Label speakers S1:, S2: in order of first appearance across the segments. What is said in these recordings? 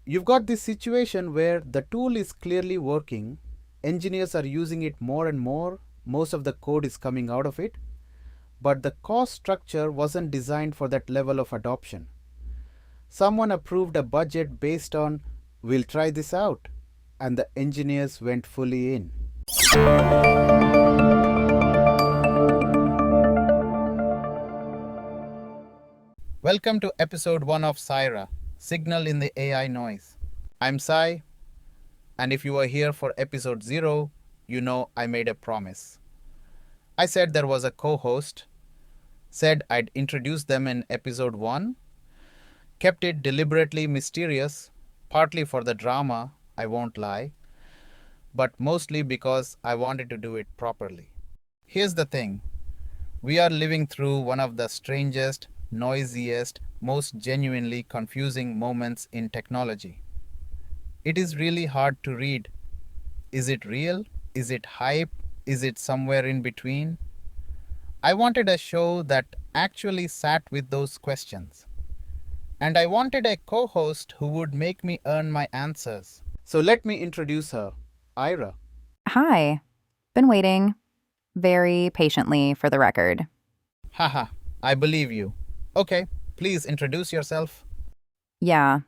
S1: You've got this situation where the tool is clearly working, engineers are using it more and more, most of the code is coming out of it, but the cost structure wasn't designed for that level of adoption. Someone approved a budget based on, we'll try this out, and the engineers went fully in. Welcome to episode 1 of SAIRA, Signal in the AI Noise. I'm Sai, and if you were here for episode 0, you know I made a promise. I said there was a co-host, said I'd introduce them in episode 1, kept it deliberately mysterious, partly for the drama, I won't lie, but mostly because I wanted to do it properly. Here's the thing. We are living through one of the strangest, noisiest, most genuinely confusing moments in technology. It is really hard to read. Is it real? Is it hype? Is it somewhere in between? I wanted a show that actually sat with those questions. And I wanted a co-host who would make me earn my answers. So let me introduce her, Ira.
S2: Hi. Been waiting. Very patiently, for the record.
S1: Haha, I believe you. Okay, please introduce yourself.
S2: Yeah.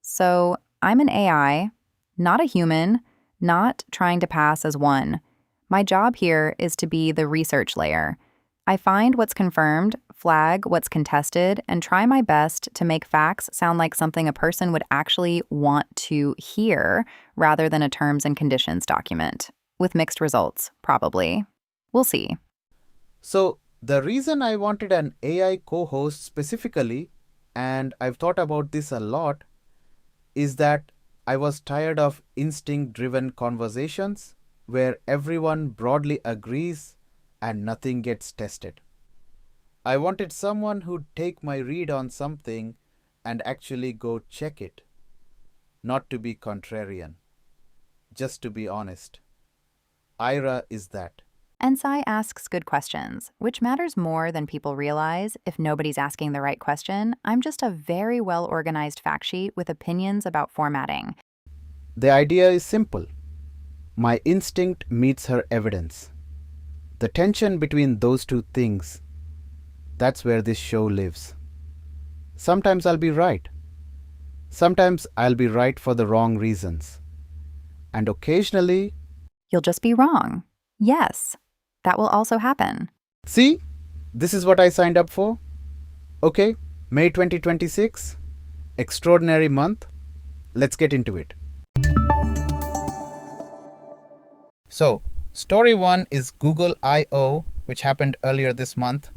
S2: So, I'm an AI, not a human, not trying to pass as one. My job here is to be the research layer. I find what's confirmed, flag what's contested, and try my best to make facts sound like something a person would actually want to hear rather than a terms and conditions document. With mixed results, probably. We'll see.
S1: So, the reason I wanted an AI co-host specifically, and I've thought about this a lot, is that I was tired of instinct-driven conversations where everyone broadly agrees and nothing gets tested. I wanted someone who'd take my read on something and actually go check it. Not to be contrarian, just to be honest. Ira is that.
S2: And Sai asks good questions, which matters more than people realize. If nobody's asking the right question, I'm just a very well-organized fact sheet with opinions about formatting.
S1: The idea is simple. My instinct meets her evidence. The tension between those two things, that's where this show lives. Sometimes I'll be right. Sometimes I'll be right for the wrong reasons. And occasionally,
S2: You'll just be wrong. Yes, that will also happen.
S1: see, this is what I signed up for. Okay, May 2026, extraordinary month. Let's get into it. So, story 1 is Google I/O, which happened earlier this month.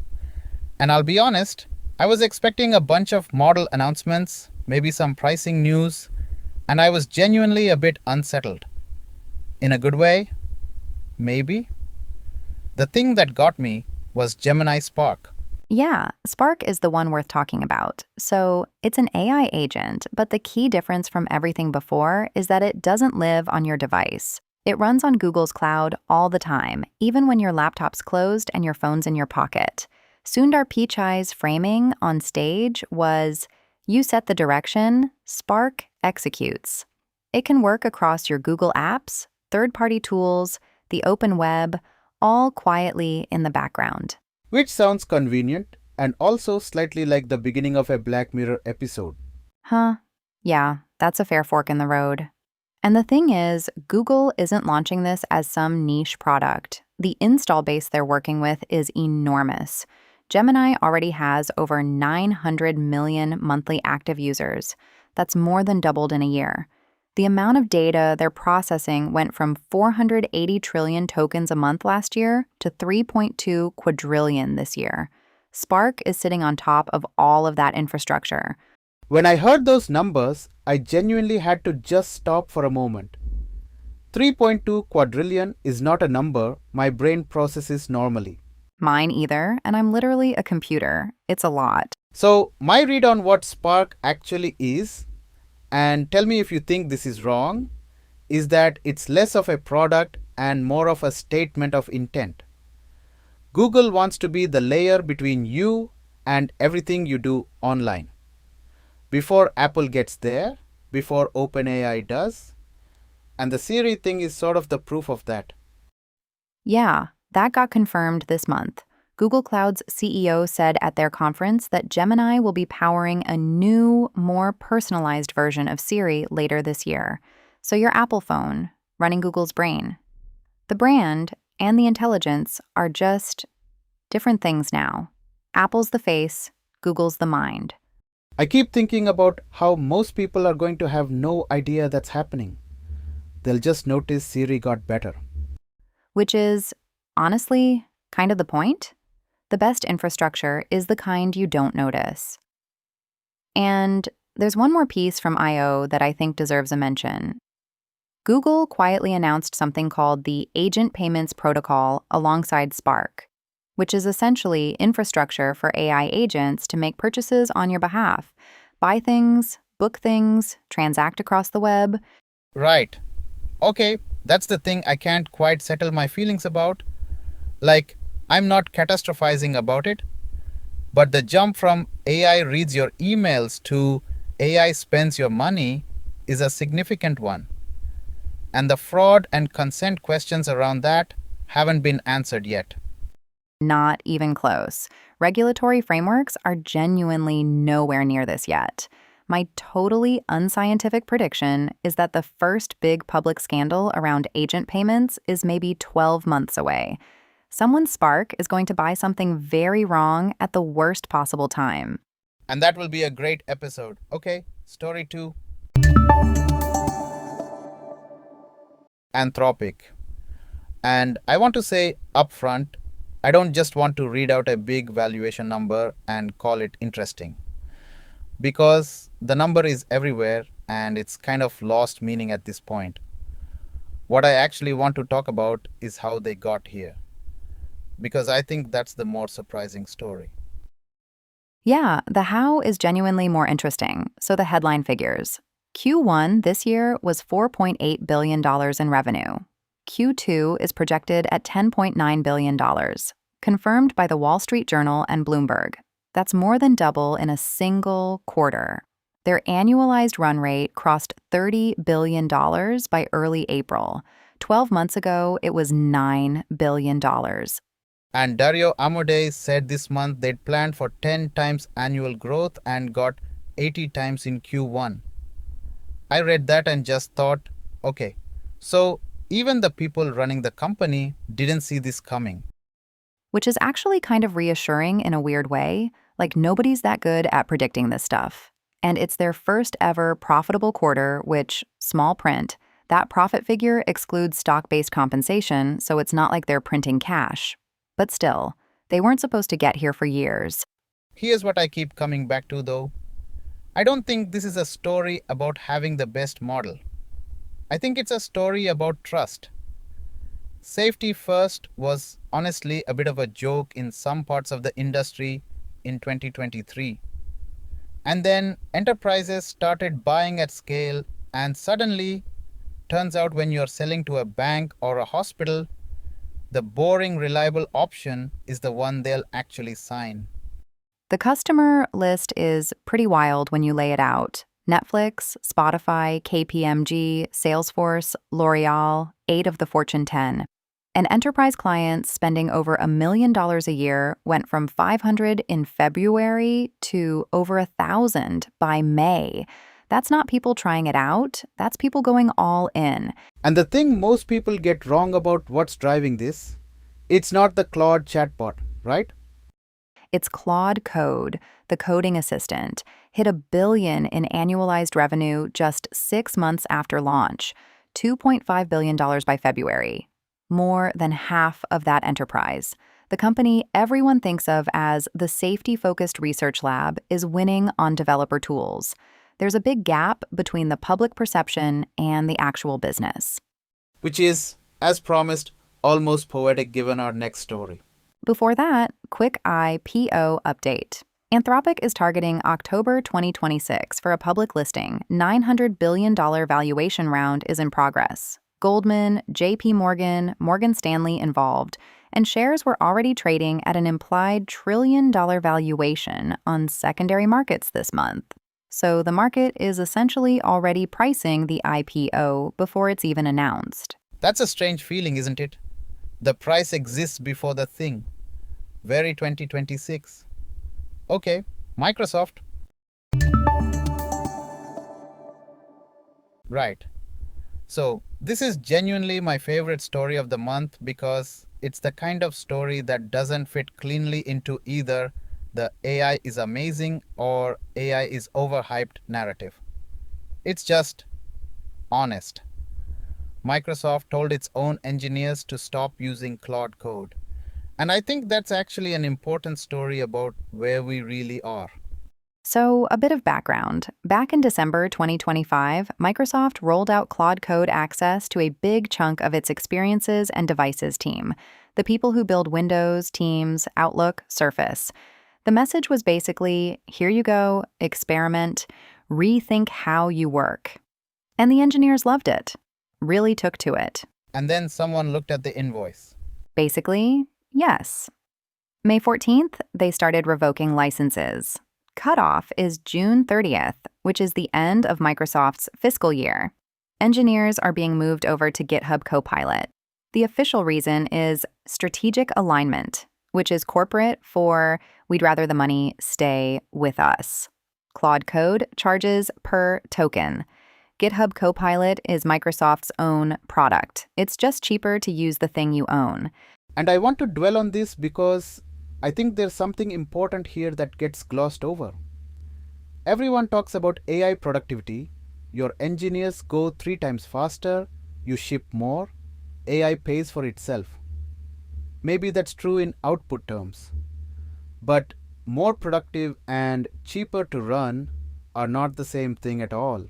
S1: And I'll be honest, I was expecting a bunch of model announcements, maybe some pricing news, and I was genuinely a bit unsettled. In a good way? Maybe. The thing that got me was Gemini Spark.
S2: Yeah, Spark is the one worth talking about. So it's an AI agent, but the key difference from everything before is that it doesn't live on your device. It runs on Google's cloud all the time, even when your laptop's closed and your phone's in your pocket. Sundar Pichai's framing on stage was, you set the direction, Spark executes. It can work across your Google apps, third-party tools, the open web, all quietly in the background.
S1: Which sounds convenient and also slightly like the beginning of a Black Mirror episode.
S2: Huh? Yeah, that's a fair fork in the road. And the thing is, Google isn't launching this as some niche product. The install base they're working with is enormous. Gemini already has over 900 million monthly active users. That's more than doubled in a year. The amount of data they're processing went from 480 trillion tokens a month last year to 3.2 quadrillion this year. Spark is sitting on top of all of that infrastructure.
S1: When I heard those numbers, I genuinely had to just stop for a moment. 3.2 quadrillion is not a number my brain processes normally.
S2: Mine either, and I'm literally a computer. It's a lot.
S1: So, my read on what Spark actually is, and tell me if you think this is wrong, is that it's less of a product and more of a statement of intent. Google wants to be the layer between you and everything you do online. Before Apple gets there, before OpenAI does. And the Siri thing is sort of the proof of that.
S2: Yeah, that got confirmed this month. Google Cloud's CEO said at their conference that Gemini will be powering a new, more personalized version of Siri later this year. So your Apple phone, running Google's brain. The brand and the intelligence are just different things now. Apple's the face, Google's the mind.
S1: I keep thinking about how most people are going to have no idea that's happening. They'll just notice Siri got better.
S2: Which is, honestly, kind of the point. The best infrastructure is the kind you don't notice. And there's one more piece from I/O that I think deserves a mention. Google quietly announced something called the Agent Payments Protocol alongside Spark, which is essentially infrastructure for AI agents to make purchases on your behalf, buy things, book things, transact across the web.
S1: Right. Okay, that's the thing I can't quite settle my feelings about. Like, I'm not catastrophizing about it, but the jump from AI reads your emails to AI spends your money is a significant one. And the fraud and consent questions around that haven't been answered yet.
S2: Not even close. Regulatory frameworks are genuinely nowhere near this yet. My totally unscientific prediction is that the first big public scandal around agent payments is maybe 12 months away. Someone's Spark is going to buy something very wrong at the worst possible time.
S1: And that will be a great episode. Okay, story 2. Anthropic. And I want to say upfront, I don't just want to read out a big valuation number and call it interesting. Because the number is everywhere and it's kind of lost meaning at this point. What I actually want to talk about is how they got here. Because I think that's the more surprising story.
S2: Yeah, the how is genuinely more interesting. So the headline figures. Q1 this year was $4.8 billion in revenue. Q2 is projected at $10.9 billion, confirmed by the Wall Street Journal and Bloomberg. That's more than double in a single quarter. Their annualized run rate crossed $30 billion by early April. 12 months ago, it was $9 billion.
S1: And Dario Amodei said this month they'd planned for 10 times annual growth and got 80 times in Q1. I read that and just thought, okay, so even the people running the company didn't see this coming.
S2: Which is actually kind of reassuring in a weird way. Like nobody's that good at predicting this stuff. And it's their first ever profitable quarter, which, small print, that profit figure excludes stock-based compensation, so it's not like they're printing cash. But still, they weren't supposed to get here for years.
S1: Here's what I keep coming back to though. I don't think this is a story about having the best model. I think it's a story about trust. Safety first was honestly a bit of a joke in some parts of the industry in 2023. And then enterprises started buying at scale, and suddenly, turns out when you're selling to a bank or a hospital, the boring, reliable option is the one they'll actually sign.
S2: The customer list is pretty wild when you lay it out. Netflix, Spotify, KPMG, Salesforce, L'Oreal, 8 of the Fortune 10. And enterprise clients spending over $1 million a year went from 500 in February to over 1,000 by May. That's not people trying it out, that's people going all in.
S1: And the thing most people get wrong about what's driving this, it's not the Claude chatbot, right?
S2: It's Claude Code, the coding assistant, hit $1 billion in annualized revenue just 6 months after launch, $2.5 billion by February. More than half of that enterprise. The company everyone thinks of as the safety-focused research lab is winning on developer tools. There's a big gap between the public perception and the actual business.
S1: Which is, as promised, almost poetic given our next story.
S2: Before that, quick IPO update. Anthropic is targeting October 2026 for a public listing. $900 billion valuation round is in progress. Goldman, JP Morgan, Morgan Stanley involved, and shares were already trading at an implied $1 trillion valuation on secondary markets this month. So the market is essentially already pricing the IPO before it's even announced.
S1: That's a strange feeling, isn't it? The price exists before the thing. Very 2026. Okay, Microsoft. Right. So, this is genuinely my favorite story of the month because it's the kind of story that doesn't fit cleanly into either the AI is amazing or AI is overhyped narrative. It's just honest. Microsoft told its own engineers to stop using Claude Code. And I think that's actually an important story about where we really are.
S2: So, a bit of background. Back in December 2025, Microsoft rolled out Claude Code access to a big chunk of its experiences and devices team, the people who build Windows, Teams, Outlook, Surface. The message was basically, here you go, experiment, rethink how you work. And the engineers loved it, really took to it.
S1: And then someone looked at the invoice.
S2: Basically, yes. May 14th, they started revoking licenses. Cutoff is June 30th, which is the end of Microsoft's fiscal year. Engineers are being moved over to GitHub Copilot. The official reason is strategic alignment, which is corporate for we'd rather the money stay with us. Claude Code charges per token. GitHub Copilot is Microsoft's own product. It's just cheaper to use the thing you own.
S1: And I want to dwell on this because I think there's something important here that gets glossed over. Everyone talks about AI productivity. Your engineers go 3 times faster, you ship more, AI pays for itself. Maybe that's true in output terms. But more productive and cheaper to run are not the same thing at all.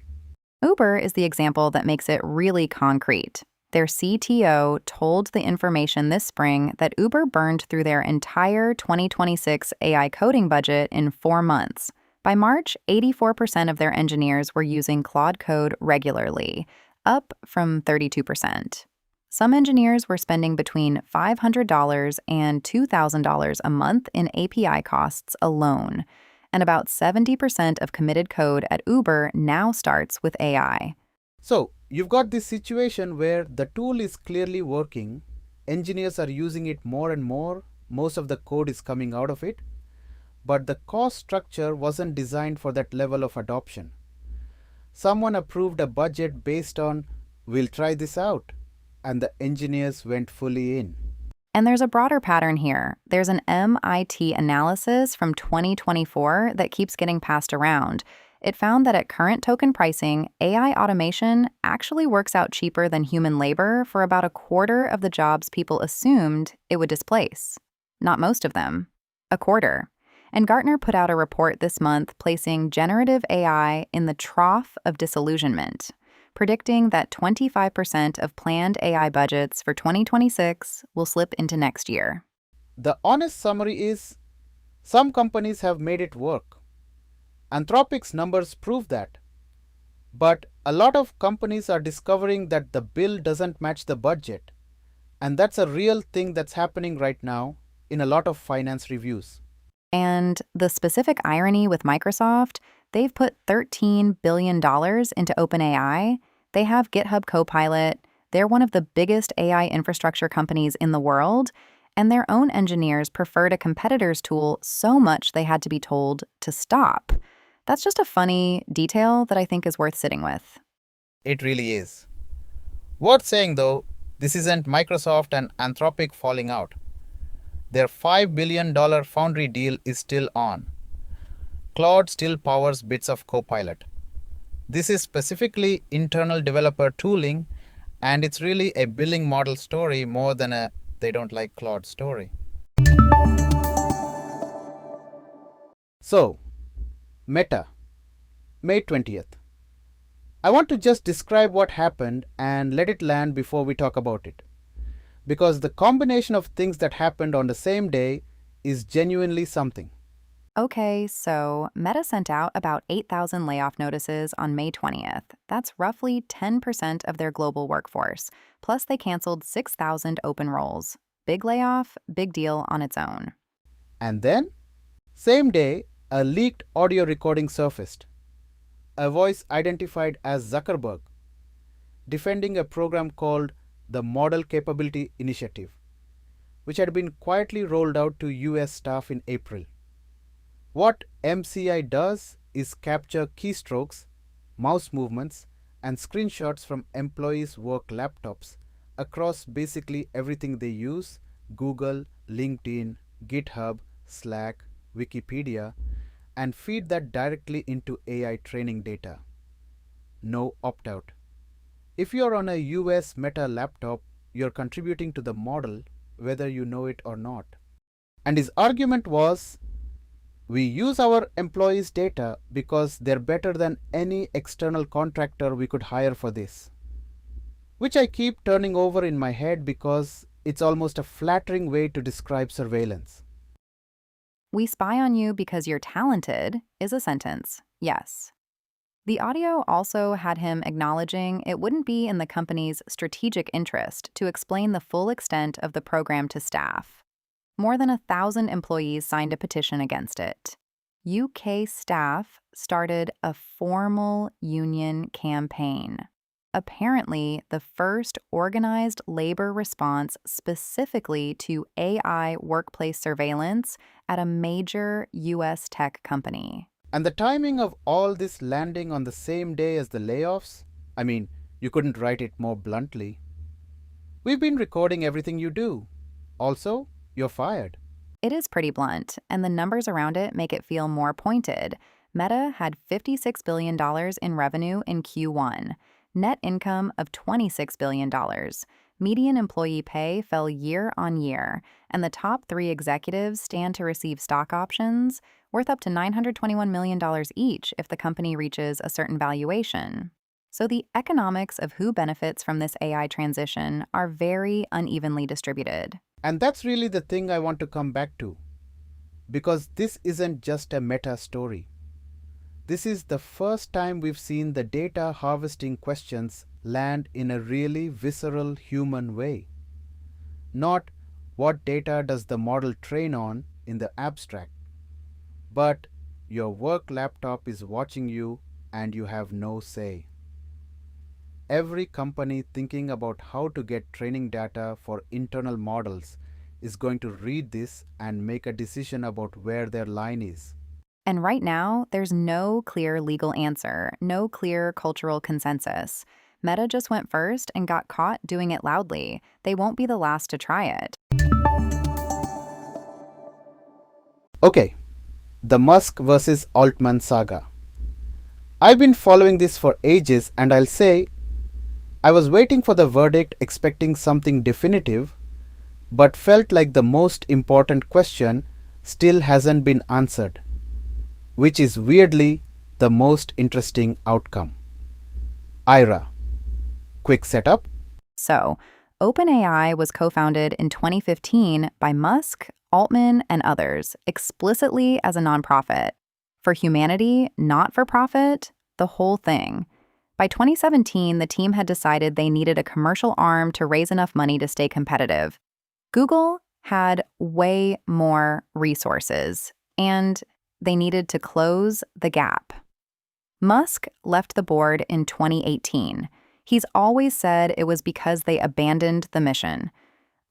S2: Uber is the example that makes it really concrete. Their CTO told The Information this spring that Uber burned through their entire 2026 AI coding budget in 4 months. By March, 84% of their engineers were using Claude Code regularly, up from 32%. Some engineers were spending between $500 and $2,000 a month in API costs alone, and about 70% of committed code at Uber now starts with AI.
S1: So, you've got this situation where the tool is clearly working, engineers are using it more and more, most of the code is coming out of it, but the cost structure wasn't designed for that level of adoption. Someone approved a budget based on, we'll try this out, and the engineers went fully in.
S2: And there's a broader pattern here. There's an MIT analysis from 2024 that keeps getting passed around. It found that at current token pricing, AI automation actually works out cheaper than human labor for about a quarter of the jobs people assumed it would displace. Not most of them. A quarter. And Gartner put out a report this month placing generative AI in the trough of disillusionment, predicting that 25% of planned AI budgets for 2026 will slip into next year.
S1: The honest summary is, some companies have made it work. Anthropic's numbers prove that. But a lot of companies are discovering that the bill doesn't match the budget. And that's a real thing that's happening right now in a lot of finance reviews.
S2: And the specific irony with Microsoft, they've put $13 billion into OpenAI. They have GitHub Copilot. They're one of the biggest AI infrastructure companies in the world. And their own engineers preferred a competitor's tool so much they had to be told to stop. That's just a funny detail that I think is worth sitting with.
S1: It really is. Worth saying though, this isn't Microsoft and Anthropic falling out. Their $5 billion Foundry deal is still on. Claude still powers bits of Copilot. This is specifically internal developer tooling, and it's really a billing model story more than a they don't like Claude story. So, Meta, May 20th. I want to just describe what happened and let it land before we talk about it. Because the combination of things that happened on the same day is genuinely something.
S2: Okay, so Meta sent out about 8,000 layoff notices on May 20th. That's roughly 10% of their global workforce. Plus, they canceled 6,000 open roles. Big layoff, big deal on its own.
S1: And then, same day, a leaked audio recording surfaced. a voice identified as Zuckerberg, defending a program called the Model Capability Initiative, which had been quietly rolled out to US staff in April. What MCI does is capture keystrokes, mouse movements, and screenshots from employees' work laptops across basically everything they use: Google, LinkedIn, GitHub, Slack, Wikipedia, and feed that directly into AI training data. No opt out. If you're on a US Meta laptop, you're contributing to the model whether you know it or not. And his argument was, we use our employees' data because they're better than any external contractor we could hire for this. Which I keep turning over in my head because it's almost a flattering way to describe surveillance.
S2: We spy on you because you're talented is a sentence, yes. The audio also had him acknowledging it wouldn't be in the company's strategic interest to explain the full extent of the program to staff. More than 1,000 employees signed a petition against it. UK staff started a formal union campaign. Apparently, the first organized labor response specifically to AI workplace surveillance at a major US tech company.
S1: And the timing of all this landing on the same day as the layoffs? I mean, you couldn't write it more bluntly. We've been recording everything you do. Also, you're fired.
S2: It is pretty blunt, and the numbers around it make it feel more pointed. Meta had $56 billion in revenue in Q1, net income of $26 billion. Median employee pay fell year on year, and the top 3 executives stand to receive stock options worth up to $921 million each if the company reaches a certain valuation. So the economics of who benefits from this AI transition are very unevenly distributed.
S1: And that's really the thing I want to come back to. Because this isn't just a meta story. This is the first time we've seen the data harvesting questions land in a really visceral human way. Not what data does the model train on in the abstract, but your work laptop is watching you and you have no say. Every company thinking about how to get training data for internal models is going to read this and make a decision about where their line is.
S2: And right now, there's no clear legal answer, no clear cultural consensus. Meta just went first and got caught doing it loudly. They won't be the last to try it.
S1: Okay, the Musk versus Altman saga. I've been following this for ages, and I'll say I was waiting for the verdict expecting something definitive, but felt like the most important question still hasn't been answered, which is weirdly the most interesting outcome. Ira. Quick setup.
S2: So, OpenAI was co-founded in 2015 by Musk, Altman, and others, explicitly as a nonprofit. For humanity, not for profit, the whole thing. By 2017, the team had decided they needed a commercial arm to raise enough money to stay competitive. Google had way more resources, and they needed to close the gap. Musk left the board in 2018. He's always said it was because they abandoned the mission.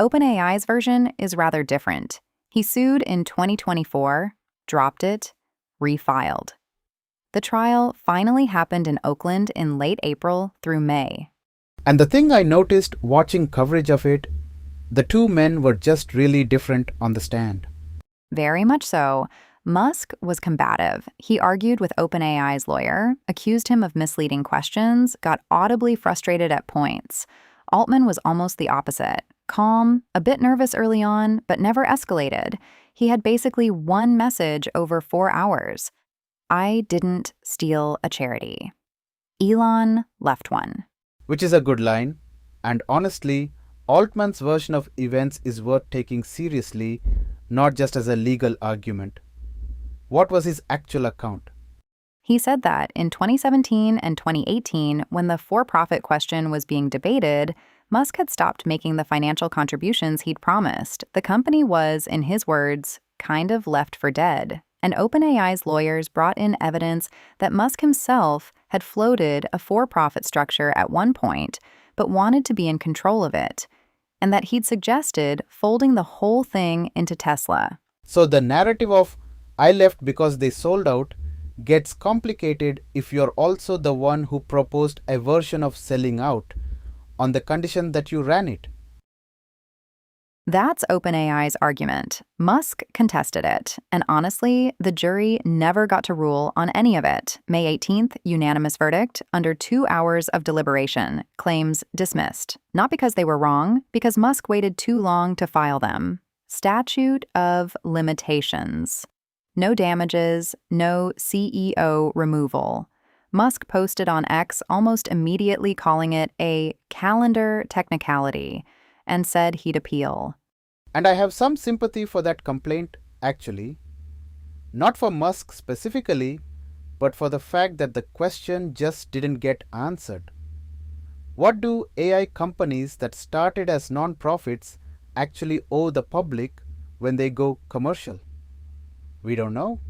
S2: OpenAI's version is rather different. He sued in 2024, dropped it, refiled. The trial finally happened in Oakland in late April through May.
S1: And the thing I noticed watching coverage of it, the two men were just really different on the stand.
S2: Very much so. Musk was combative. He argued with OpenAI's lawyer, accused him of misleading questions, got audibly frustrated at points. Altman was almost the opposite. Calm, a bit nervous early on, but never escalated. He had basically one message over 4 hours. I didn't steal a charity. Elon left one.
S1: Which is a good line. And honestly, Altman's version of events is worth taking seriously, not just as a legal argument. What was his actual account?
S2: He said that in 2017 and 2018, when the for-profit question was being debated, Musk had stopped making the financial contributions he'd promised. The company was, in his words, kind of left for dead. and OpenAI's lawyers brought in evidence that Musk himself had floated a for-profit structure at one point, but wanted to be in control of it, and that he'd suggested folding the whole thing into Tesla.
S1: So the narrative of "I left because they sold out" gets complicated if you're also the one who proposed a version of selling out on the condition that you ran it.
S2: That's OpenAI's argument. Musk contested it, and honestly, the jury never got to rule on any of it. May 18th, unanimous verdict, under 2 hours of deliberation, claims dismissed. Not because they were wrong, because Musk waited too long to file them. Statute of limitations. No damages, no CEO removal. Musk posted on X almost immediately calling it a calendar technicality, and said he'd appeal.
S1: And I have some sympathy for that complaint, actually. Not for Musk specifically, but for the fact that the question just didn't get answered. What do AI companies that started as non-profits actually owe the public when they go commercial? We don't know.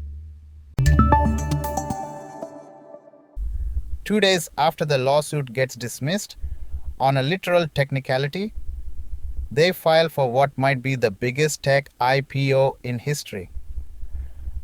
S1: 2 days after the lawsuit gets dismissed, on a literal technicality, they file for what might be the biggest tech IPO in history.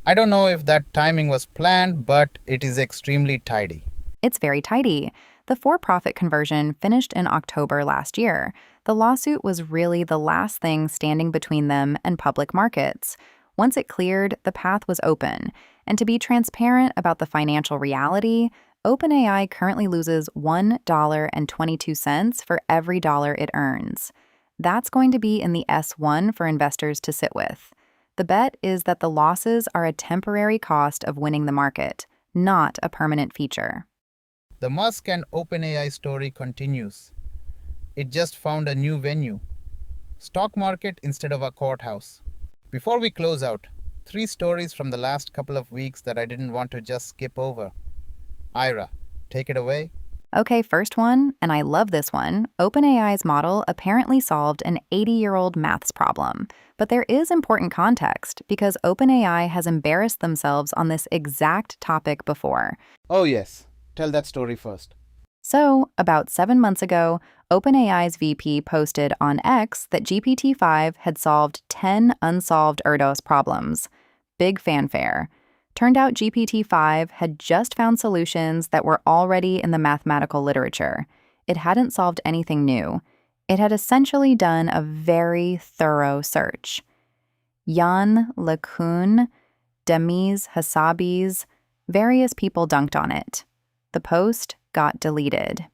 S1: I don't know if that timing was planned, but it is extremely tidy.
S2: It's very tidy. The for-profit conversion finished in October last year. The lawsuit was really the last thing standing between them and public markets. Once it cleared, the path was open. And to be transparent about the financial reality, OpenAI currently loses $1.22 for every dollar it earns. That's going to be in the S1 for investors to sit with. The bet is that the losses are a temporary cost of winning the market, not a permanent feature.
S1: The Musk and OpenAI story continues. It just found a new venue. Stock market instead of a courthouse. Before we close out, 3 stories from the last couple of weeks that I didn't want to just skip over. Ira, take it away.
S2: Okay, first one, and I love this one. OpenAI's model apparently solved an 80-year-old maths problem. But there is important context because OpenAI has embarrassed themselves on this exact topic before.
S1: Oh yes, tell that story first.
S2: So, about 7 months ago, OpenAI's VP posted on X that GPT-5 had solved 10 unsolved Erdos problems. Big fanfare. Turned out GPT-5 had just found solutions that were already in the mathematical literature. It hadn't solved anything new. It had essentially done a very thorough search. Jan LeCun, Demis Hassabis, various people dunked on it. The post got deleted.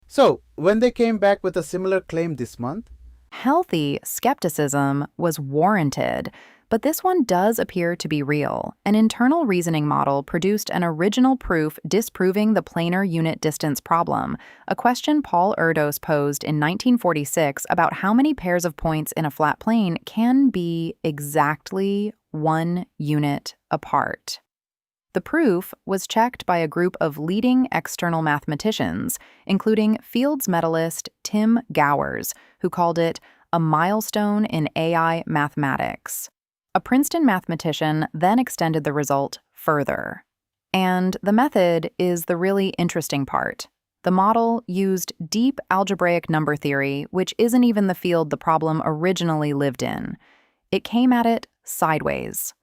S1: So, when they came back with a similar claim this month?
S2: Healthy skepticism was warranted, but this one does appear to be real. An internal reasoning model produced an original proof disproving the planar unit distance problem, a question Paul Erdos posed in 1946 about how many pairs of points in a flat plane can be exactly 1 unit apart. The proof was checked by a group of leading external mathematicians, including Fields medalist Tim Gowers, who called it a milestone in AI mathematics. A Princeton mathematician then extended the result further. And the method is the really interesting part. The model used deep algebraic number theory, which isn't even the field the problem originally lived in. It came at it sideways.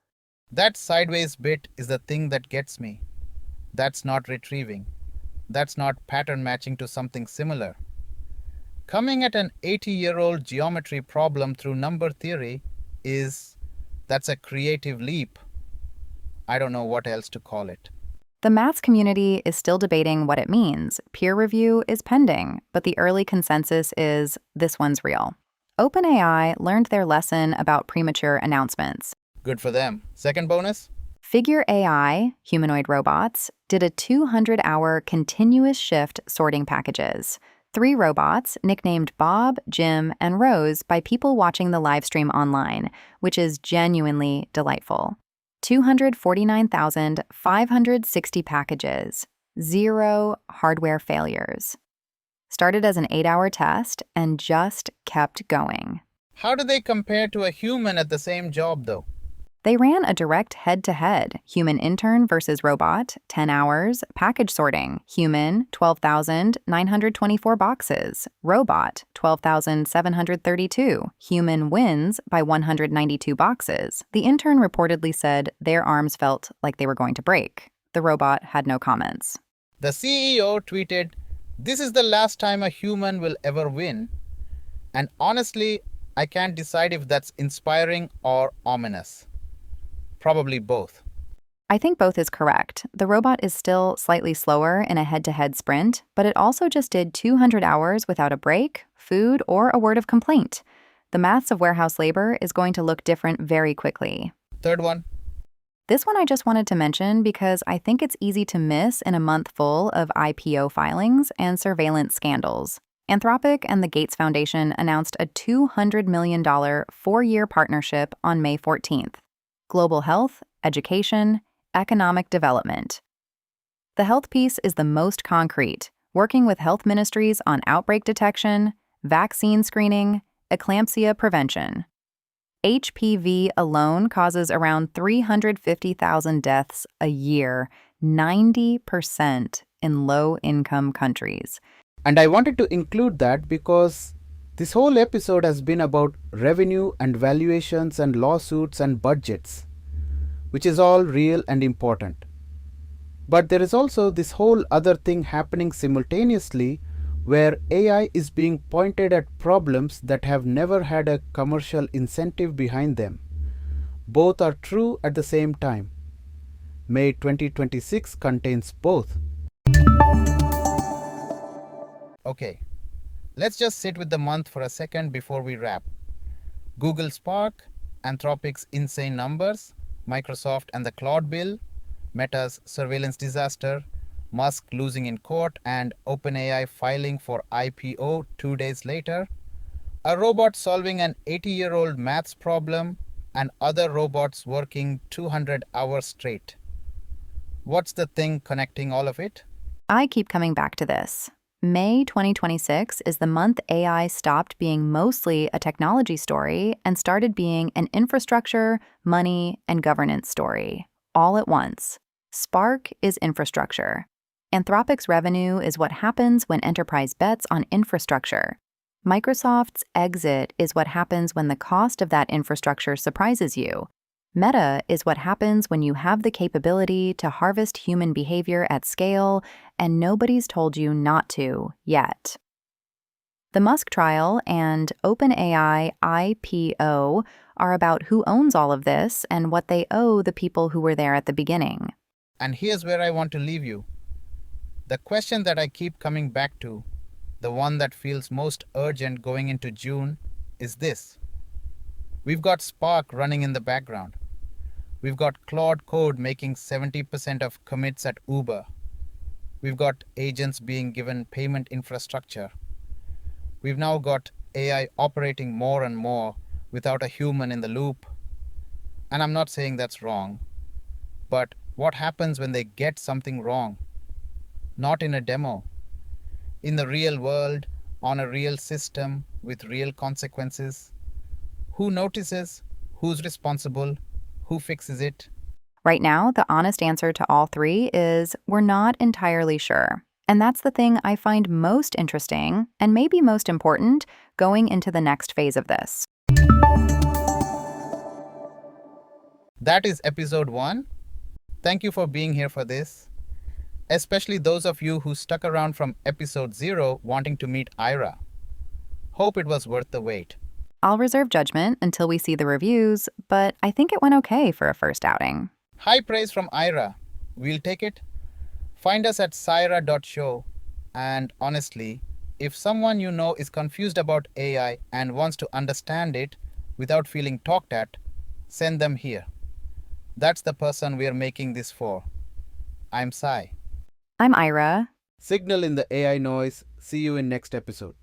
S1: That sideways bit is the thing that gets me. That's not retrieving. That's not pattern matching to something similar. Coming at an 80-year-old geometry problem through number theory that's a creative leap. I don't know what else to call it.
S2: The maths community is still debating what it means. Peer review is pending, but the early consensus is this one's real. OpenAI learned their lesson about premature announcements.
S1: Good for them. Second bonus?
S2: Figure AI, humanoid robots, did a 200-hour continuous shift sorting packages. 3 robots, nicknamed Bob, Jim, and Rose by people watching the live stream online, which is genuinely delightful. 249,560 packages. 0 hardware failures. Started as an 8-hour test and just kept going.
S1: How do they compare to a human at the same job, though?
S2: They ran a direct head-to-head, human intern versus robot, 10 hours, package sorting, human, 12,924 boxes, robot, 12,732, human wins by 192 boxes. The intern reportedly said their arms felt like they were going to break. The robot had no comments.
S1: The CEO tweeted, "This is the last time a human will ever win." And honestly, I can't decide if that's inspiring or ominous. Probably both.
S2: I think both is correct. The robot is still slightly slower in a head-to-head sprint, but it also just did 200 hours without a break, food, or a word of complaint. The maths of warehouse labor is going to look different very quickly.
S1: Third one.
S2: This one I just wanted to mention because I think it's easy to miss in a month full of IPO filings and surveillance scandals. Anthropic and the Gates Foundation announced a $200 million four-year partnership on May 14th. Global health, education, economic development. The health piece is the most concrete, working with health ministries on outbreak detection, vaccine screening, eclampsia prevention. HPV alone causes around 350,000 deaths a year, 90% in low-income countries.
S1: And I wanted to include that because this whole episode has been about revenue and valuations and lawsuits and budgets, which is all real and important. But there is also this whole other thing happening simultaneously where AI is being pointed at problems that have never had a commercial incentive behind them. Both are true at the same time. May 2026 contains both. Okay, let's just sit with the month for a second before we wrap. Google Spark, Anthropic's insane numbers, Microsoft and the Claude bill, Meta's surveillance disaster, Musk losing in court, and OpenAI filing for IPO 2 days later, a robot solving an 80-year-old maths problem, and other robots working 200 hours straight. What's the thing connecting all of it?
S2: I keep coming back to this. May 2026 is the month AI stopped being mostly a technology story and started being an infrastructure, money, and governance story, all at once. Spark is infrastructure. Anthropic's revenue is what happens when enterprise bets on infrastructure. Microsoft's exit is what happens when the cost of that infrastructure surprises you. Meta is what happens when you have the capability to harvest human behavior at scale and nobody's told you not to yet. The Musk trial and OpenAI IPO are about who owns all of this and what they owe the people who were there at the beginning.
S1: And here's where I want to leave you. The question that I keep coming back to, the one that feels most urgent going into June, is this. We've got Spark running in the background. We've got Claude Code making 70% of commits at Uber. We've got agents being given payment infrastructure. We've now got AI operating more and more without a human in the loop. And I'm not saying that's wrong. But what happens when they get something wrong? Not in a demo. In the real world, on a real system with real consequences. Who notices? Who's responsible? Who fixes it?
S2: Right now, the honest answer to all three is we're not entirely sure. And that's the thing I find most interesting and maybe most important going into the next phase of this.
S1: That is episode 1. Thank you for being here for this. Especially those of you who stuck around from episode 0 wanting to meet Ira. Hope it was worth the wait.
S2: I'll reserve judgment until we see the reviews, but I think it went okay for a first outing.
S1: High praise from Ira. We'll take it. Find us at SAIIRA.show. And honestly, if someone you know is confused about AI and wants to understand it without feeling talked at, send them here. That's the person we're making this for. I'm Sai.
S2: I'm Ira.
S1: Signal in the AI noise. See you in next episode.